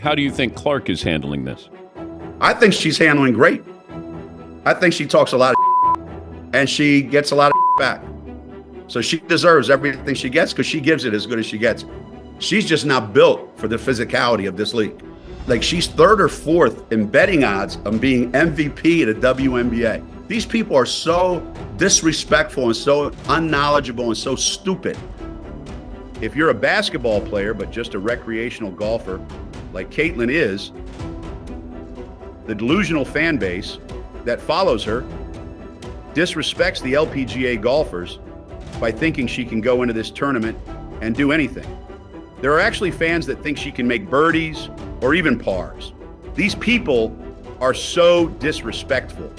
How do you think Clark is handling this? I think she's handling great. I think she talks a lot of and she gets a lot of back. So she deserves everything she gets because she gives it as good as she gets. She's just not built for the physicality of this league. Like, she's third or fourth in betting odds of being MVP at a WNBA. These people are so disrespectful and so unknowledgeable and so stupid. If you're a basketball player, but just a recreational golfer like Caitlin is, the delusional fan base that follows her disrespects the LPGA golfers by thinking she can go into this tournament and do anything. There are actually fans that think she can make birdies or even pars. These people are so disrespectful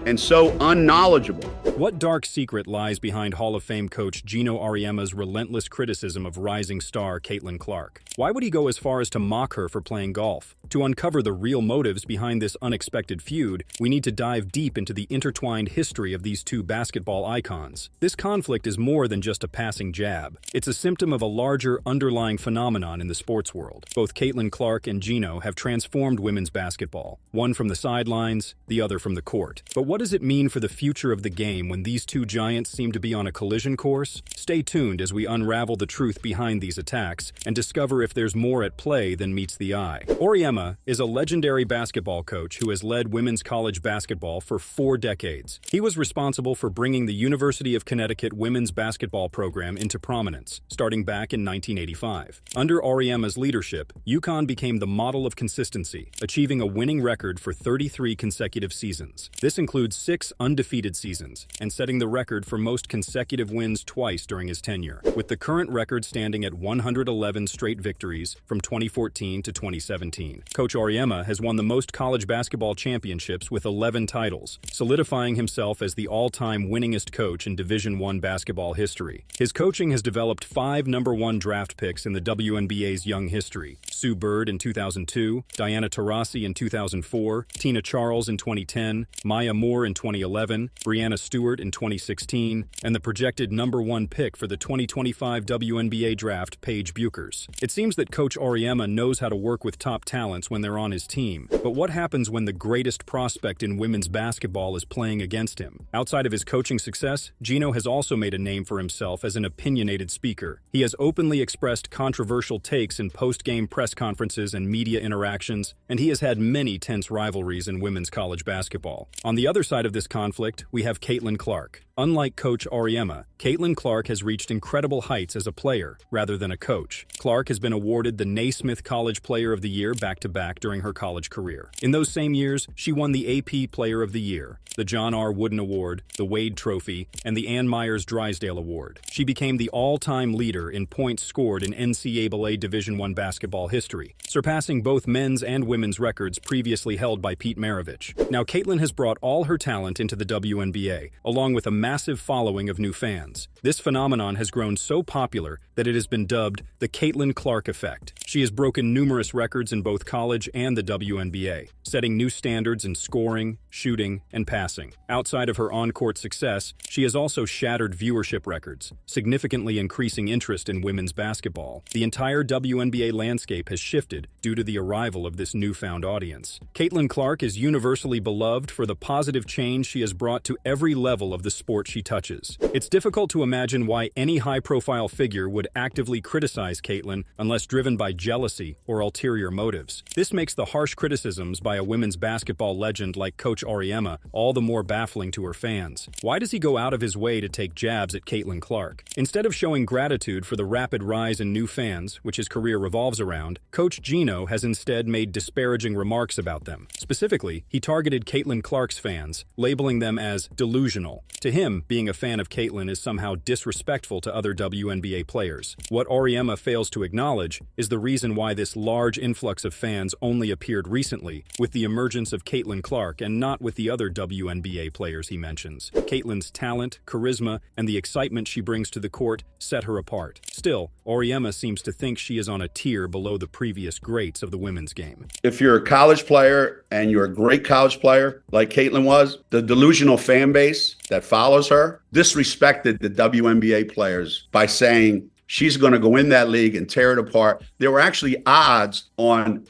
and so unknowledgeable. What dark secret lies behind Hall of Fame coach Geno Auriemma's relentless criticism of rising star Caitlin Clark? Why would he go as far as to mock her for playing golf? To uncover the real motives behind this unexpected feud, we need to dive deep into the intertwined history of these two basketball icons. This conflict is more than just a passing jab. It's a symptom of a larger underlying phenomenon in the sports world. Both Caitlin Clark and Geno have transformed women's basketball, one from the sidelines, the other from the court. But what does it mean for the future of the game when these two giants seem to be on a collision course? Stay tuned as we unravel the truth behind these attacks and discover if there's more at play than meets the eye. Auriemma is a legendary basketball coach who has led women's college basketball for 4 decades. He was responsible for bringing the University of Connecticut women's basketball program into prominence, starting back in 1985. Under Auriemma's leadership, UConn became the model of consistency, achieving a winning record for 33 consecutive seasons. This includes 6 undefeated seasons and setting the record for most consecutive wins twice during his tenure, with the current record standing at 111 straight victories from 2014 to 2017. Coach Auriemma has won the most college basketball championships with 11 titles, solidifying himself as the all-time winningest coach in Division I basketball history. His coaching has developed 5 #1 draft picks in the WNBA's young history: Sue Bird in 2002, Diana Taurasi in 2004, Tina Charles in 2010, Maya Moore in 2011, Breanna Stewart in 2016, and the projected #1 pick for the 2025 WNBA draft, Paige Buchers. It seems that Coach Auriemma knows how to work with top talents when they're on his team. But what happens when the greatest prospect in women's basketball is playing against him? Outside of his coaching success, Geno has also made a name for himself as an opinionated speaker. He has openly expressed controversial takes in post-game press conferences and media interactions, and he has had many tense rivalries in women's college basketball. On the other side of this conflict, we have Caitlin Clark. Unlike Coach Auriemma, Caitlin Clark has reached incredible heights as a player rather than a coach. Clark has been awarded the Naismith College Player of the Year back-to-back during her college career. In those same years, she won the AP Player of the Year, the John R. Wooden Award, the Wade Trophy, and the Ann Myers Drysdale Award. She became the all-time leader in points scored in NCAA Division I basketball history, surpassing both men's and women's records previously held by Pete Maravich. Now, Caitlin has brought all her talent into the WNBA, along with a massive following of new fans. This phenomenon has grown so popular that it has been dubbed the Caitlin Clark effect. She has broken numerous records in both college and the WNBA, setting new standards in scoring, shooting, and passing. Outside of her on-court success, she has also shattered viewership records, significantly increasing interest in women's basketball. The entire WNBA landscape has shifted due to the arrival of this newfound audience. Caitlin Clark is universally beloved for the positive change she has brought to every level of the sport she touches. It's difficult to imagine why any high-profile figure would actively criticize Caitlin unless driven by jealousy or ulterior motives. This makes the harsh criticisms by a women's basketball legend like Coach Auriemma all the more baffling to her fans. Why does he go out of his way to take jabs at Caitlin Clark? Instead of showing gratitude for the rapid rise in new fans, which his career revolves around, Coach Geno has instead made disparaging remarks about them. Specifically, he targeted Caitlin Clark's fans, labeling them as delusional. To him, being a fan of Caitlin is somehow disrespectful to other WNBA players. What Auriemma fails to acknowledge is the reason why this large influx of fans only appeared recently, with the emergence of Caitlin Clark and not with the other WNBA players he mentions. Caitlin's talent, charisma, and the excitement she brings to the court set her apart. Still, Auriemma seems to think she is on a tier below the previous greats of the women's game. If you're a college player and you're a great college player like Caitlin was, the delusional fan base that follows her disrespected the WNBA players by saying she's going to go in that league and tear it apart. There were actually odds on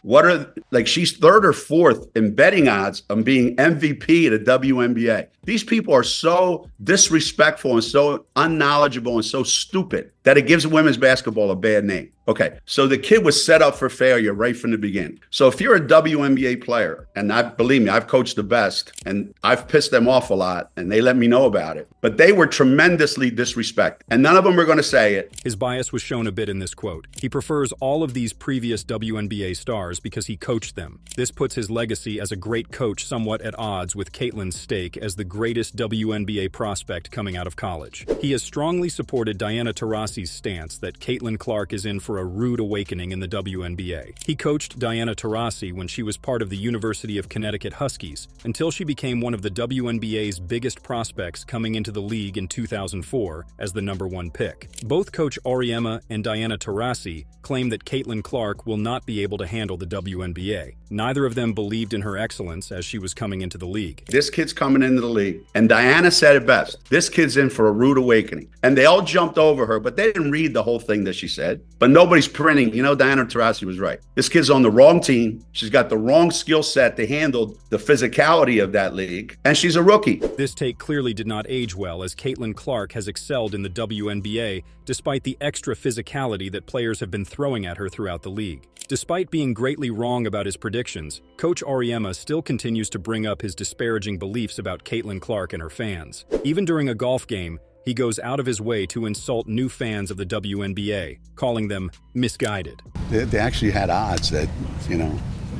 she's third or fourth in betting odds on being MVP at the WNBA. These people are so disrespectful and so unknowledgeable and so stupid that it gives women's basketball a bad name. Okay, so the kid was set up for failure right from the beginning. So if you're a WNBA player, and believe me, I've coached the best, and I've pissed them off a lot, and they let me know about it, but they were tremendously disrespected, and none of them are going to say it. His bias was shown a bit in this quote. He prefers all of these previous WNBA stars because he coached them. This puts his legacy as a great coach somewhat at odds with Caitlin's stake as the greatest WNBA prospect coming out of college. He has strongly supported Diana Taurasi's stance that Caitlin Clark is in for a rude awakening in the WNBA. He coached Diana Taurasi when she was part of the University of Connecticut Huskies until she became one of the WNBA's biggest prospects coming into the league in 2004 as the #1 pick. Both Coach Auriemma and Diana Taurasi claim that Caitlin Clark will not be able to handle the WNBA. Neither of them believed in her excellence as she was coming into the league. This kid's coming into the league, and Diana said it best. This kid's in for a rude awakening. And they all jumped over her, but they didn't read the whole thing that she said. But nobody's printing. Diana Taurasi was right. This kid's on the wrong team. She's got the wrong skill set to handle the physicality of that league, and she's a rookie. This take clearly did not age well, as Caitlin Clark has excelled in the WNBA despite the extra physicality that players have been throwing at her throughout the league. Despite being greatly wrong about his predictions, Coach Auriemma still continues to bring up his disparaging beliefs about Caitlin Clark and her fans. Even during a golf game, he goes out of his way to insult new fans of the WNBA, calling them misguided. They actually had odds that,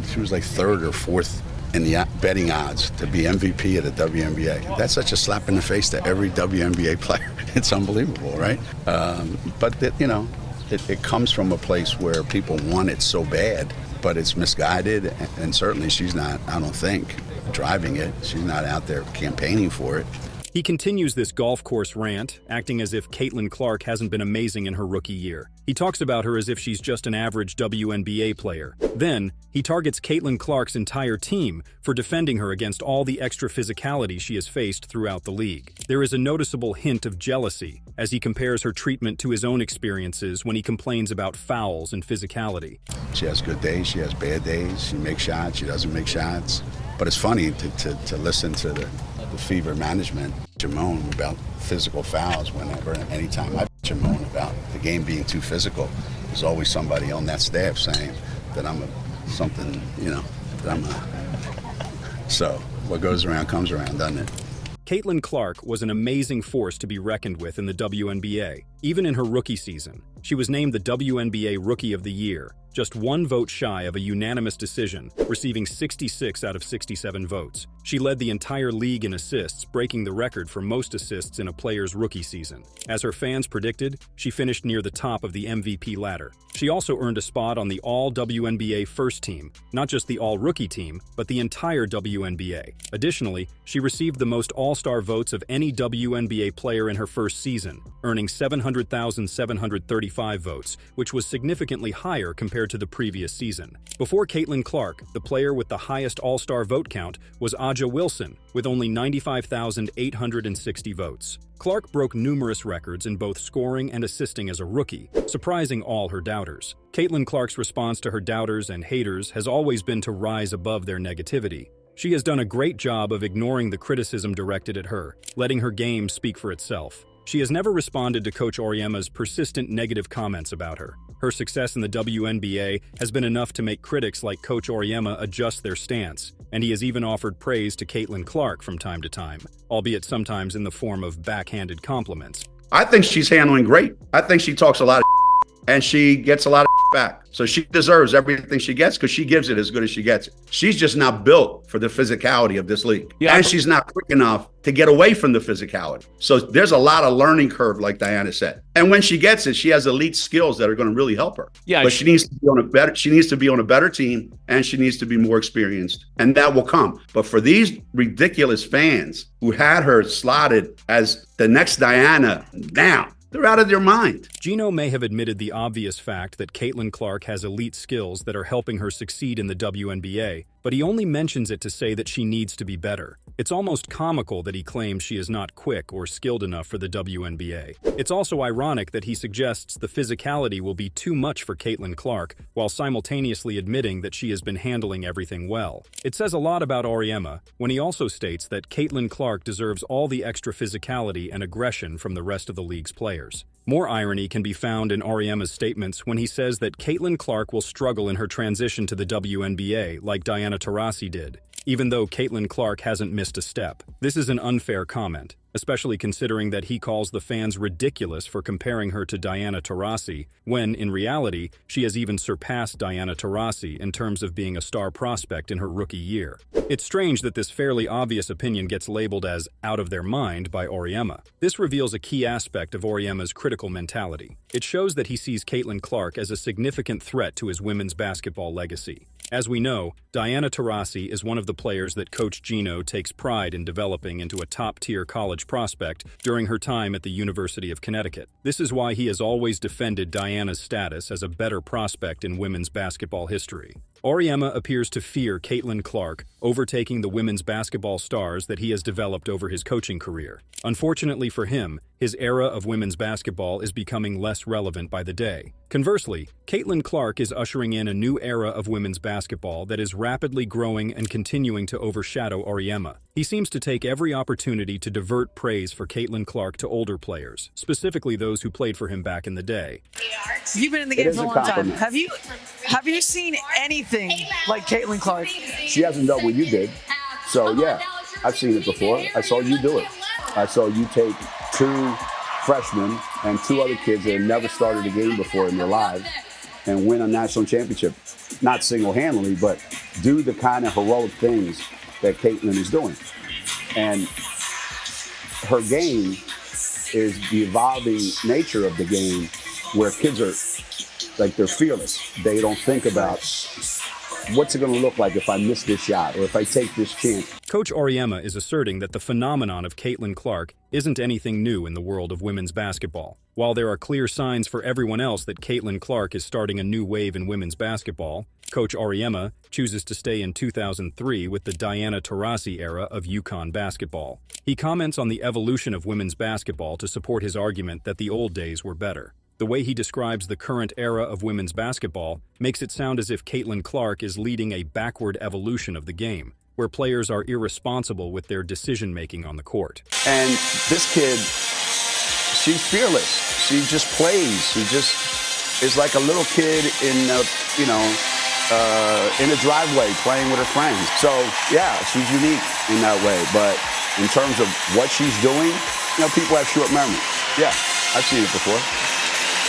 she was like third or fourth in the betting odds to be MVP of the WNBA. That's such a slap in the face to every WNBA player. It's unbelievable, right? But it comes from a place where people want it so bad, but it's misguided, and certainly she's not, I don't think, driving it. She's not out there campaigning for it. He continues this golf course rant, acting as if Caitlin Clark hasn't been amazing in her rookie year. He talks about her as if she's just an average WNBA player. Then, he targets Caitlin Clark's entire team for defending her against all the extra physicality she has faced throughout the league. There is a noticeable hint of jealousy as he compares her treatment to his own experiences when he complains about fouls and physicality. She has good days, she has bad days, she makes shots, she doesn't make shots. But it's funny to listen to the fever management moan about physical fouls whenever, anytime I moan about the game being too physical. There's always somebody on that staff saying that I'm so what goes around comes around, doesn't it? Caitlin Clark was an amazing force to be reckoned with in the WNBA. Even in her rookie season, she was named the WNBA Rookie of the Year, just one vote shy of a unanimous decision, receiving 66 out of 67 votes. She led the entire league in assists, breaking the record for most assists in a player's rookie season. As her fans predicted, she finished near the top of the MVP ladder. She also earned a spot on the All-WNBA First Team, not just the All-Rookie Team, but the entire WNBA. Additionally, she received the most All-Star votes of any WNBA player in her first season, earning 700,735 votes, which was significantly higher compared to the previous season. Before Caitlin Clark, the player with the highest All-Star vote count was Aja Wilson, with only 95,860 votes. Clark broke numerous records in both scoring and assisting as a rookie, surprising all her doubters. Caitlin Clark's response to her doubters and haters has always been to rise above their negativity. She has done a great job of ignoring the criticism directed at her, letting her game speak for itself. She has never responded to Coach Auriemma's persistent negative comments about her. Her success in the WNBA has been enough to make critics like Coach Auriemma adjust their stance, and he has even offered praise to Caitlin Clark from time to time, albeit sometimes in the form of backhanded compliments. I think she's handling great. I think she talks a lot of and she gets a lot of back. So she deserves everything she gets because she gives it as good as she gets it. She's just not built for the physicality of this league. Yeah, and she's not quick enough to get away from the physicality. So there's a lot of learning curve, like Diana said. And when she gets it, she has elite skills that are going to really help her. Yeah, but she needs to be on a better team, and she needs to be more experienced, and that will come. But for these ridiculous fans who had her slotted as the next Diana, now they're out of their mind. Geno may have admitted the obvious fact that Caitlin Clark has elite skills that are helping her succeed in the WNBA, but he only mentions it to say that she needs to be better. It's almost comical that he claims she is not quick or skilled enough for the WNBA. It's also ironic that he suggests the physicality will be too much for Caitlin Clark, while simultaneously admitting that she has been handling everything well. It says a lot about Auriemma when he also states that Caitlin Clark deserves all the extra physicality and aggression from the rest of the league's players. More irony can be found in Auriemma's statements when he says that Caitlin Clark will struggle in her transition to the WNBA like Diana Taurasi did, even though Caitlin Clark hasn't missed a step. This is an unfair comment, especially considering that he calls the fans ridiculous for comparing her to Diana Taurasi, when, in reality, she has even surpassed Diana Taurasi in terms of being a star prospect in her rookie year. It's strange that this fairly obvious opinion gets labeled as out of their mind by Auriemma. This reveals a key aspect of Auriemma's critical mentality. It shows that he sees Caitlin Clark as a significant threat to his women's basketball legacy. As we know, Diana Taurasi is one of the players that Coach Geno takes pride in developing into a top-tier college prospect during her time at the University of Connecticut. This is why he has always defended Diana's status as a better prospect in women's basketball history. Auriemma appears to fear Caitlin Clark overtaking the women's basketball stars that he has developed over his coaching career. Unfortunately for him, his era of women's basketball is becoming less relevant by the day. Conversely, Caitlin Clark is ushering in a new era of women's basketball that is rapidly growing and continuing to overshadow Auriemma. He seems to take every opportunity to divert praise for Caitlin Clark to older players, specifically those who played for him back in the day. You've been in the game for a long time. Have you seen anything like Caitlin Clark? She hasn't done what you did. So, yeah, I've seen it before. I saw you do it. I saw you take two freshmen and two other kids that had never started a game before in their lives and win a national championship. Not single-handedly, but do the kind of heroic things that Caitlin is doing. And her game is the evolving nature of the game where kids are like, they're fearless. They don't think about what's it going to look like if I miss this shot or if I take this chance. Coach Auriemma is asserting that the phenomenon of Caitlin Clark isn't anything new in the world of women's basketball. While there are clear signs for everyone else that Caitlin Clark is starting a new wave in women's basketball, Coach Auriemma chooses to stay in 2003 with the Diana Taurasi era of UConn basketball. He comments on the evolution of women's basketball to support his argument that the old days were better. The way he describes the current era of women's basketball makes it sound as if Caitlin Clark is leading a backward evolution of the game, where players are irresponsible with their decision-making on the court. And this kid, she's fearless. She just plays. She just is like a little kid in a driveway playing with her friends. So, yeah, she's unique in that way. But in terms of what she's doing, people have short memories. Yeah, I've seen it before.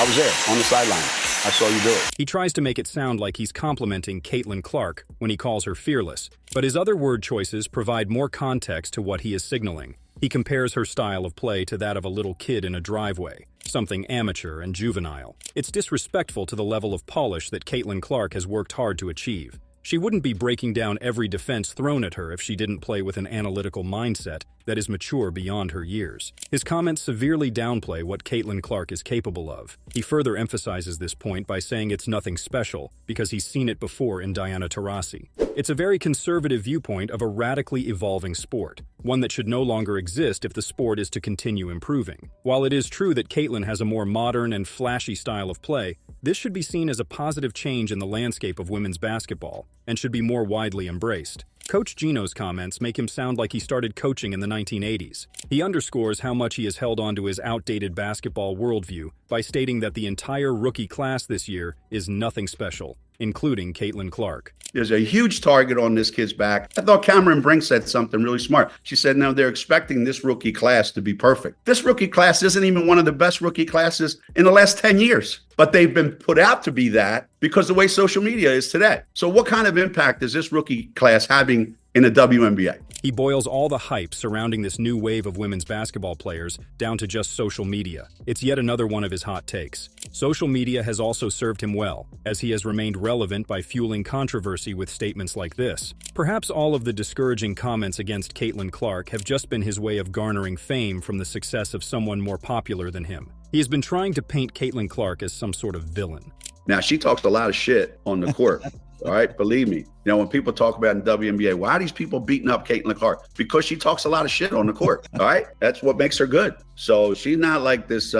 I was there on the sideline. I saw you do it. He tries to make it sound like he's complimenting Caitlin Clark when he calls her fearless, but his other word choices provide more context to what he is signaling. He compares her style of play to that of a little kid in a driveway, something amateur and juvenile. It's disrespectful to the level of polish that Caitlin Clark has worked hard to achieve. She wouldn't be breaking down every defense thrown at her if she didn't play with an analytical mindset that is mature beyond her years. His comments severely downplay what Caitlin Clark is capable of. He further emphasizes this point by saying it's nothing special because he's seen it before in Diana Taurasi. It's a very conservative viewpoint of a radically evolving sport, one that should no longer exist if the sport is to continue improving. While it is true that Caitlin has a more modern and flashy style of play, this should be seen as a positive change in the landscape of women's basketball and should be more widely embraced. Coach Geno's comments make him sound like he started coaching in the 1980s. He underscores how much he has held on to his outdated basketball worldview by stating that the entire rookie class this year is nothing special, including Caitlin Clark. There's a huge target on this kid's back. I thought Cameron Brink said something really smart. She said, no, they're expecting this rookie class to be perfect. This rookie class isn't even one of the best rookie classes in the last 10 years. But they've been put out to be that because the way social media is today. So what kind of impact is this rookie class having in the WNBA? He boils all the hype surrounding this new wave of women's basketball players down to just social media. It's yet another one of his hot takes. Social media has also served him well, as he has remained relevant by fueling controversy with statements like this. Perhaps all of the discouraging comments against Caitlin Clark have just been his way of garnering fame from the success of someone more popular than him. He has been trying to paint Caitlin Clark as some sort of villain. Now, she talks a lot of shit on the court, all right? Believe me. You know, when people talk about in WNBA, why are these people beating up Caitlin Clark? Because she talks a lot of shit on the court. All right. That's what makes her good. So she's not like this,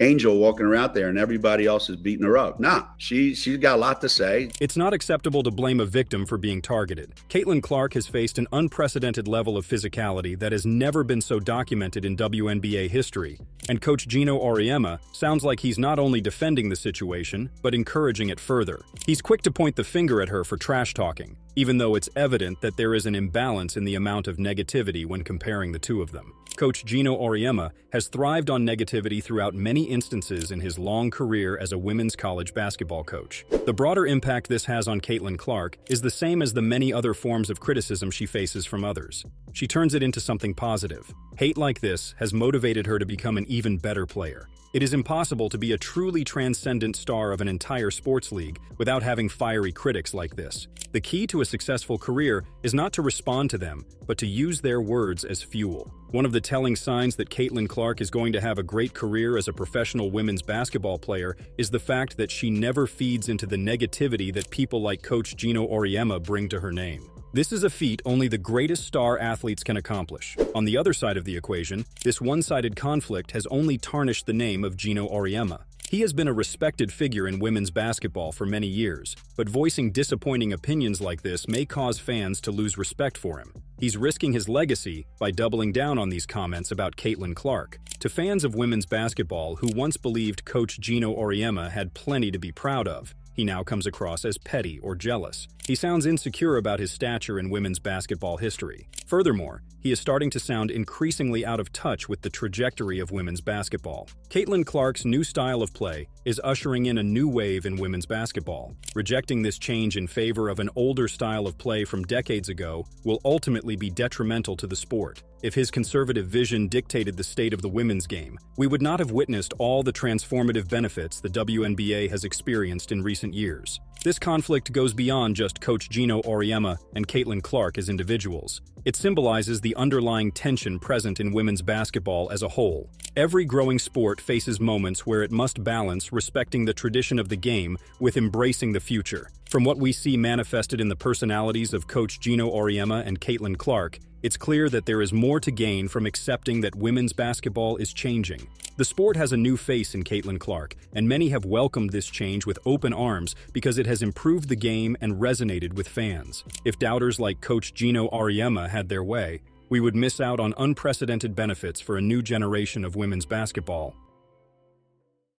angel walking around there and everybody else is beating her up. Nah, she's got a lot to say. It's not acceptable to blame a victim for being targeted. Caitlin Clark has faced an unprecedented level of physicality that has never been so documented in WNBA history. And Coach Geno Auriemma sounds like he's not only defending the situation, but encouraging it further. He's quick to point the finger at her for trash talking, even though it's evident that there is an imbalance in the amount of negativity when comparing the two of them. Coach Geno Auriemma has thrived on negativity throughout many instances in his long career as a women's college basketball coach. The broader impact this has on Caitlin Clark is the same as the many other forms of criticism she faces from others. She turns it into something positive. Hate like this has motivated her to become an even better player. It is impossible to be a truly transcendent star of an entire sports league without having fiery critics like this. The key to a successful career is not to respond to them, but to use their words as fuel. One of the telling signs that Caitlin Clark is going to have a great career as a professional women's basketball player is the fact that she never feeds into the negativity that people like Coach Geno Auriemma bring to her name. This is a feat only the greatest star athletes can accomplish. On the other side of the equation, this one-sided conflict has only tarnished the name of Geno Auriemma. He has been a respected figure in women's basketball for many years, but voicing disappointing opinions like this may cause fans to lose respect for him. He's risking his legacy by doubling down on these comments about Caitlin Clark. To fans of women's basketball who once believed Coach Geno Auriemma had plenty to be proud of, he now comes across as petty or jealous. He sounds insecure about his stature in women's basketball history. Furthermore, he is starting to sound increasingly out of touch with the trajectory of women's basketball. Caitlin Clark's new style of play is ushering in a new wave in women's basketball. Rejecting this change in favor of an older style of play from decades ago will ultimately be detrimental to the sport. If his conservative vision dictated the state of the women's game, we would not have witnessed all the transformative benefits the WNBA has experienced in recent years. This conflict goes beyond just Coach Geno Auriemma and Caitlin Clark as individuals. It symbolizes the underlying tension present in women's basketball as a whole. Every growing sport faces moments where it must balance respecting the tradition of the game with embracing the future. From what we see manifested in the personalities of Coach Geno Auriemma and Caitlin Clark, it's clear that there is more to gain from accepting that women's basketball is changing. The sport has a new face in Caitlin Clark, and many have welcomed this change with open arms because it has improved the game and resonated with fans. If doubters like Coach Geno Auriemma had their way, we would miss out on unprecedented benefits for a new generation of women's basketball.